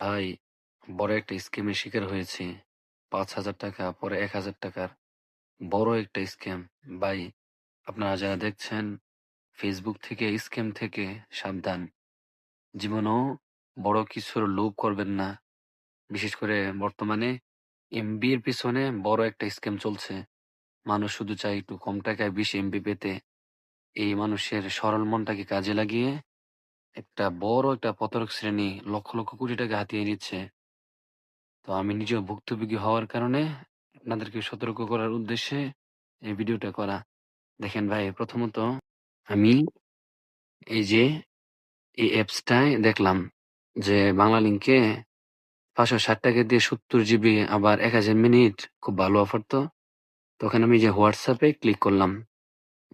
ভাই, বড় একটা স্ক্যামের শিকার হয়েছি। ৫,০০০ টাকা, পরে ১,০০০ টাকার বড় একটা স্ক্যাম। ভাই, আপনারা যারা দেখছেন, ফেসবুক থেকে স্ক্যাম থেকে সাবধান। জীবনেও বড় কিছুর লোভ করবেন না। বিশেষ করে বর্তমানে এমবি এর পিছনে বড় একটা স্ক্যাম চলছে। মানুষ শুধু চায় একটু কম টাকায় বেশি এমবি পেতে। এই মানুষের সরল মনটাকে কাজে লাগিয়ে একটা বড় একটা প্রতারক শ্রেণী লক্ষ, লক্ষ কোটি টাকা হাতিয়ে নিচ্ছে। তো আমি নিজেও ভুক্তভোগী হওয়ার কারণে আপনাদেরকে সতর্ক করার উদ্দেশ্যে এই ভিডিওটা করা। দেখেন ভাই, প্রথমত আমি এই যে এই অ্যাপসটায় দেখলাম যে বাংলা লিংকে ৳৫৬০ দিয়ে ৭০ জিবি আবার ১,০০০ মিনিট খুব ভালো অফার তো। তখন আমি যে হোয়াটসঅ্যাপে ক্লিক করলাম।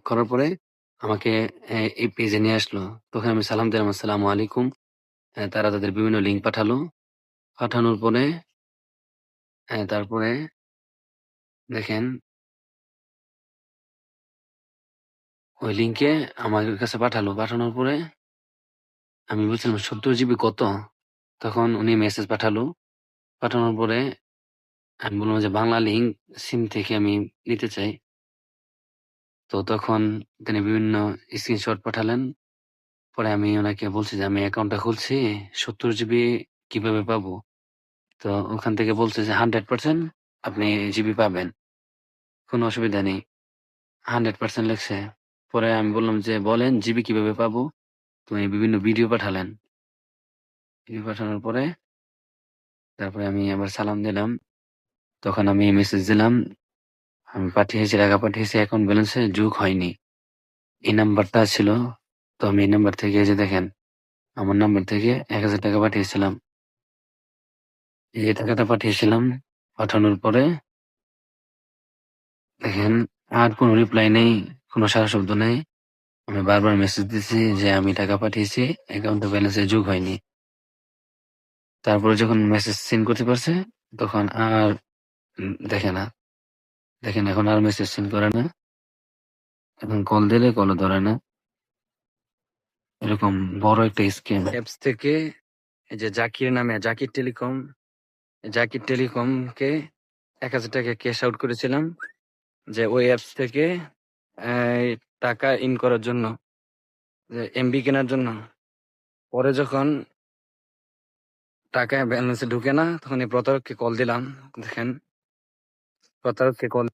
করার পরে আমাকে এই পেজে নিয়ে আসলো। তখন আমি সালাম দিলাম, "আসসালামু আলাইকুম।" তারা তাদের বিভিন্ন লিঙ্ক পাঠালো। পাঠানোর পরে তারপরে দেখেন ওই লিংকে আমার কাছে পাঠালো। পাঠানোর পরে আমি বলছিলাম ৭০ জিবি কত? তখন উনি মেসেজ পাঠালো। পাঠানোর পরে আমি বললাম যে বাংলা লিংক সিম থেকে আমি নিতে চাই। তো তখন তিনি বিভিন্ন স্ক্রিনশট পাঠালেন। পরে আমি উনাকে বলছি যে আমি অ্যাকাউন্টটা খুলছি। ৭০ জিবি কিভাবে পাবো? তো ওখান থেকে বলছে যে 100% আপনি জিবি পাবেন। কোনো অসুবিধা নেই। 100% লেখছে। পরে আমি বললাম যে বলেন জিবি কিভাবে পাবো? তো উনি বিভিন্ন ভিডিও পাঠালেন। ভিডিও পাঠানোর পরে তারপরে আমি আবার সালাম দিলাম। তখন আমি মেসেজ দিলাম, আমি পাঠিয়েছি, টাকা পাঠিয়েছি, অ্যাকাউন্ট ব্যালেন্সে যোগ হয়নি। এই নাম্বারটা ছিল। তো আমি এই নাম্বার থেকে এই যে দেখেন, আমার নাম্বার থেকে ৳১,০০০ পাঠিয়েছিলাম। এই যে টাকাটা পাঠিয়েছিলাম, পাঠানোর পরে দেখেন আর কোনো রিপ্লাই নেই, কোনো সাড়া শব্দ নেই। আমি বারবার মেসেজ দিছি যে আমি টাকা পাঠিয়েছি, অ্যাকাউন্টে ব্যালেন্সে যোগ হয়নি। তারপরে যখন মেসেজ সিন করতে পারছে, তখন আর দেখে না। দেখেন এখন আর মেসেজ সিন করে না। এখন কল দিলে কলও ধরে না। এরকম বড় একটা স্ক্যাম। অ্যাপস থেকে এই যে জাকির নামে জাকির টেলিকমকে ৳১,০০০ ক্যাশ আউট করেছিলাম। যে ওই অ্যাপস থেকে এই টাকা ইন করার জন্য, যে এমবি কেনার জন্য। পরে যখন টাকা ব্যালেন্সে ঢুকে না, তখন এই প্রতারককে কল দিলাম। দেখেন প্রতারককে কল